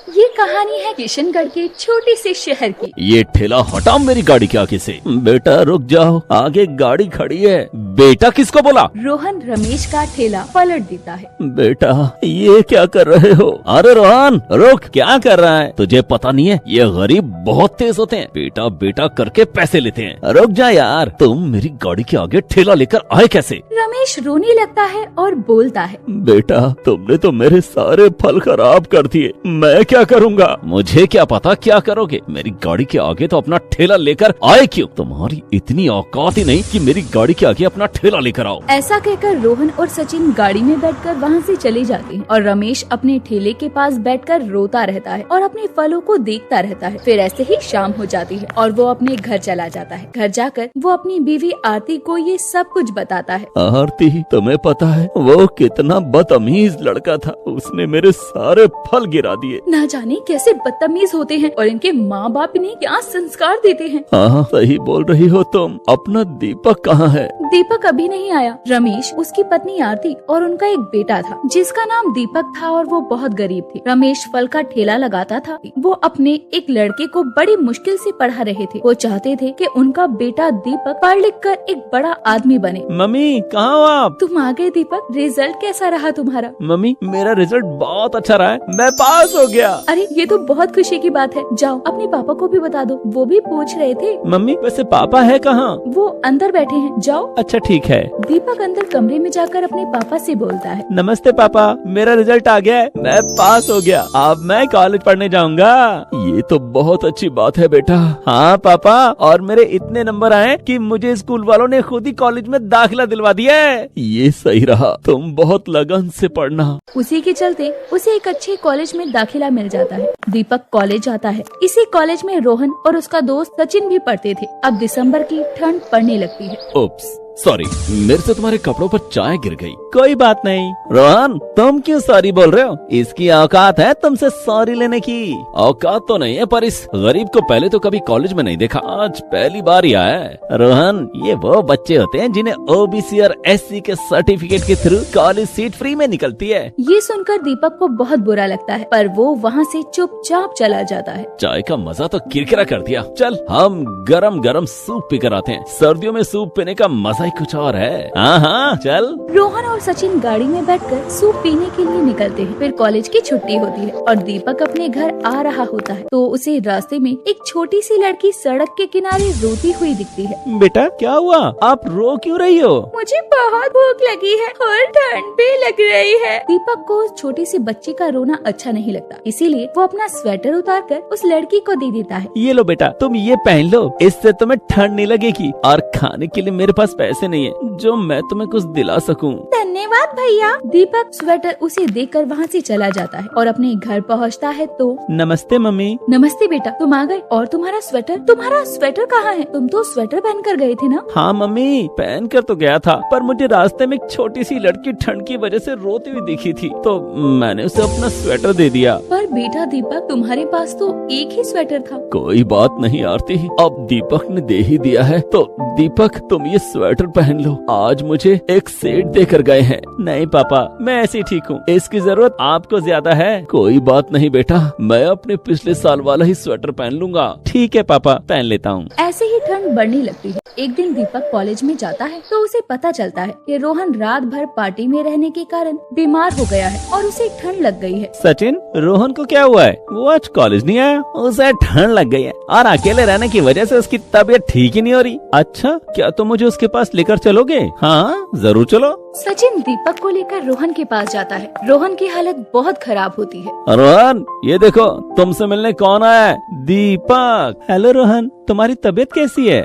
ये कहानी है किशनगढ़ के छोटे से शहर की। ये ठेला हटा मेरी गाड़ी के आगे से। बेटा रुक जाओ, आगे गाड़ी खड़ी है। बेटा किसको बोला? रोहन रमेश का ठेला पलट देता है। बेटा ये क्या कर रहे हो? अरे रोहन रुक, क्या कर रहा है? तुझे पता नहीं है ये गरीब बहुत तेज होते हैं, बेटा बेटा करके पैसे लेते हैं। रुक जा यार, तुम मेरी गाड़ी के आगे ठेला लेकर आए कैसे? रमेश रोने लगता है और बोलता है, बेटा तुमने तो मेरे सारे फल खराब कर दिए, मैं क्या करूँगा? मुझे क्या पता क्या करोगे? मेरी गाड़ी के आगे तो अपना ठेला लेकर आए क्यों? तुम्हारी इतनी औकात ही नहीं कि मेरी गाड़ी के आगे अपना ठेला लेकर आओ। ऐसा कहकर रोहन और सचिन गाड़ी में बैठकर वहाँ से चले जाते हैं और रमेश अपने ठेले के पास बैठकर रोता रहता है और अपने फलों को देखता रहता है। फिर ऐसे ही शाम हो जाती है और वो अपने घर चला जाता है। घर जाकर वो अपनी बीवी आरती को ये सब कुछ बताता है। आरती तुम्हें पता है वो कितना बदतमीज लड़का था, उसने मेरे सारे फल गिरा दिए। ना जाने कैसे बदतमीज होते हैं और इनके माँ बाप इन्हें क्या संस्कार देते हैं। हाँ सही बोल रही हो तुम। अपना दीपक कहाँ है? दीपक अभी नहीं आया। रमेश, उसकी पत्नी आरती और उनका एक बेटा था जिसका नाम दीपक था और वो बहुत गरीब थे। रमेश फल का ठेला लगाता था। वो अपने एक लड़के को बड़ी मुश्किल से पढ़ा रहे थे। वो चाहते थे कि उनका बेटा दीपक पढ़ लिख कर एक बड़ा आदमी बने। मम्मी कहाँ हो आप? तुम आ गए दीपक, रिजल्ट कैसा रहा तुम्हारा? मम्मी मेरा रिजल्ट बहुत अच्छा रहा है, मैं पास हो गया। अरे ये तो बहुत खुशी की बात है। जाओ अपने पापा को भी बता दो, वो भी पूछ रहे थे। मम्मी वैसे पापा है कहाँ? वो अंदर बैठे हैं, जाओ। अच्छा ठीक है। दीपक अंदर कमरे में जाकर अपने पापा से बोलता है, नमस्ते पापा, मेरा रिजल्ट आ गया है, मैं पास हो गया, अब मैं कॉलेज पढ़ने जाऊंगा। ये तो बहुत अच्छी बात है बेटा। हाँ पापा, और मेरे इतने नंबर आए कि मुझे स्कूल वालों ने खुद ही कॉलेज में दाखिला दिलवा दिया है। ये सही रहा, तुम बहुत लगन से पढ़ना। उसी के चलते उसे एक अच्छे कॉलेज में दाखिला मिल जाता है। दीपक कॉलेज जाता है। इसी कॉलेज में रोहन और उसका दोस्त सचिन भी पढ़ते थे। अब दिसंबर की ठंड पड़ने लगती है। ओप्स सॉरी, मेरे से तुम्हारे कपड़ों पर चाय गिर गई। कोई बात नहीं। रोहन तुम क्यों सॉरी बोल रहे हो? इसकी औकात है तुमसे सॉरी लेने की? औकात तो नहीं है, पर इस गरीब को पहले तो कभी कॉलेज में नहीं देखा, आज पहली बार ही आया है। रोहन ये वो बच्चे होते हैं जिन्हें ओबीसी और एससी के सर्टिफिकेट के थ्रू कॉलेज सीट फ्री में निकलती है। ये सुनकर दीपक को बहुत बुरा लगता है, पर वो वहाँ से चुपचाप चला जाता है। चाय का मजा तो किरकिरा कर दिया। चल हम गरम गरम सूप पी कर आते हैं, सर्दियों में सूप पीने का मजा ही कुछ और है। हाँ चल। रोहन और सचिन गाड़ी में बैठकर सूप पीने के लिए निकलते हैं। फिर कॉलेज की छुट्टी होती है और दीपक अपने घर आ रहा होता है तो उसे रास्ते में एक छोटी सी लड़की सड़क के किनारे रोती हुई दिखती है। बेटा क्या हुआ, आप रो क्यों रही हो? मुझे बहुत भूख लगी है और ठंड भी लग रही है। दीपक को उस छोटी सी बच्ची का रोना अच्छा नहीं लगता, इसीलिए वो अपना स्वेटर उतारकर उस लड़की को दे देता है। ये लो बेटा, तुम ये पहन लो, इससे तुम्हें ठंड नहीं लगेगी, और खाने के लिए मेरे पास पैसे नहीं है जो मैं तुम्हें कुछ दिला सकूं। धन्यवाद भैया। दीपक स्वेटर उसे देकर वहाँ से चला जाता है और अपने घर पहुँचता है तो नमस्ते मम्मी। नमस्ते बेटा, तुम आ गए। और तुम्हारा स्वेटर कहाँ है? तुम तो स्वेटर पहन कर गए थे ना? हाँ मम्मी पहन कर तो गया था, पर मुझे रास्ते में एक छोटी सी लड़की ठंड की वजह से रोती हुई दिखी थी तो मैंने उसे अपना स्वेटर दे दिया। पर बेटा दीपक, तुम्हारे पास तो एक ही स्वेटर था। कोई बात नहीं आरती, अब दीपक ने दे ही दिया है तो दीपक तुम ये स्वेटर पहन लो, आज मुझे एक सेट देकर गए हैं। नहीं पापा मैं ऐसे ही ठीक हूँ, इसकी जरूरत आपको ज्यादा है। कोई बात नहीं बेटा, मैं अपने पिछले साल वाला ही स्वेटर पहन लूंगा। ठीक है पापा पहन लेता हूँ। ऐसे ही ठंड बढ़ने लगती है। एक दिन दीपक कॉलेज में जाता है तो उसे पता चलता है कि रोहन रात भर पार्टी में रहने के कारण बीमार हो गया है और उसे ठंड लग गई है। सचिन रोहन को क्या हुआ है? वो आज कॉलेज नहीं आया, उसे ठंड लग गई है और अकेले रहने की वजह से उसकी तबीयत ठीक ही नहीं हो रही। अच्छा क्या तुम मुझे उसके पास लेकर चलोगे? हाँ जरूर चलो। सचिन दीपक को लेकर रोहन के पास जाता है। रोहन की हालत बहुत खराब होती है। रोहन ये देखो तुमसे मिलने कौन आया है? दीपक। हेलो रोहन, तुम्हारी तबीयत कैसी है?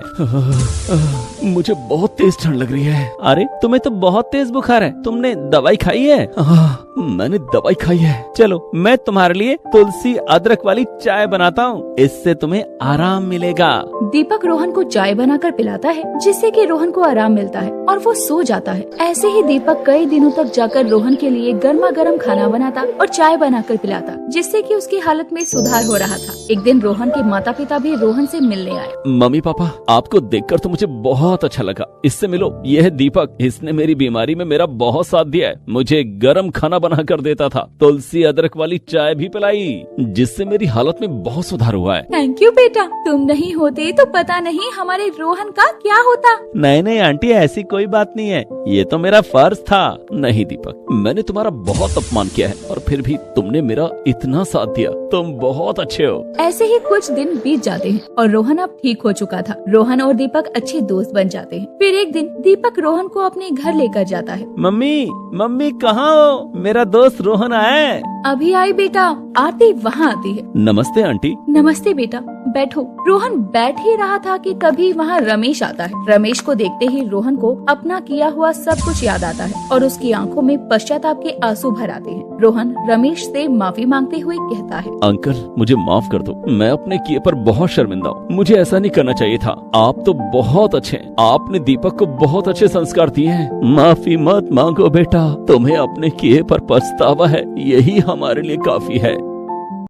मुझे बहुत तेज ठंड लग रही है। अरे तुम्हें तो बहुत तेज बुखार है, तुमने दवाई खाई है? मैंने दवाई खाई है। चलो मैं तुम्हारे लिए तुलसी अदरक वाली चाय बनाता हूँ, इससे तुम्हें आराम मिलेगा। दीपक रोहन को चाय बनाकर पिलाता है जिससे कि रोहन को आराम मिलता है और वो सो जाता है। ऐसे ही दीपक कई दिनों तक जाकर रोहन के लिए गर्मा गर्म खाना बनाता और चाय बनाकर पिलाता जिससे कि उसकी हालत में सुधार हो रहा था। एक दिन रोहन के माता पिता भी रोहन से मिलने आए। मम्मी पापा आपको देखकर तो मुझे बहुत अच्छा लगा, इससे मिलो, ये है दीपक, इसने मेरी बीमारी में मेरा बहुत साथ दिया है, मुझे गर्म खाना बना कर देता था, तुलसी अदरक वाली चाय भी पिलाई, जिससे मेरी हालत में बहुत सुधार हुआ है। थैंक यू बेटा, तुम नहीं होते तो पता नहीं हमारे रोहन का क्या होता। नहीं नहीं आंटी, ऐसी कोई बात नहीं है, ये तो मेरा फर्ज था। नहीं दीपक, मैंने तुम्हारा बहुत अपमान किया है और फिर भी तुमने मेरा इतना साथ दिया। तुम बहुत अच्छे हो। ऐसे ही कुछ दिन बीत जाते हैं और रोहन अब ठीक हो चुका था। रोहन और दीपक अच्छे दोस्त बन जाते हैं। फिर एक दिन दीपक रोहन को अपने घर लेकर जाता है। मम्मी मम्मी कहाँ हो? मेरा दोस्त रोहन आया है। अभी आई बेटा। आरती वहाँ आती है। नमस्ते आंटी। नमस्ते बेटा, बैठो। रोहन बैठ ही रहा था कि तभी वहाँ रमेश आता है। रमेश को देखते ही रोहन को अपना किया हुआ सब कुछ याद आता है और उसकी आंखों में पश्चाताप के आंसू भर आते हैं। रोहन रमेश से माफी मांगते हुए कहता है, अंकल मुझे माफ कर दो, मैं अपने किए पर बहुत शर्मिंदा हूँ। मुझे ऐसा नहीं करना चाहिए था। आप तो बहुत अच्छे हैं, आपने दीपक को बहुत अच्छे संस्कार दिए हैं। माफी मत मांगो बेटा, तुम्हें अपने किए पर पछतावा है, यही हमारे लिए काफी है।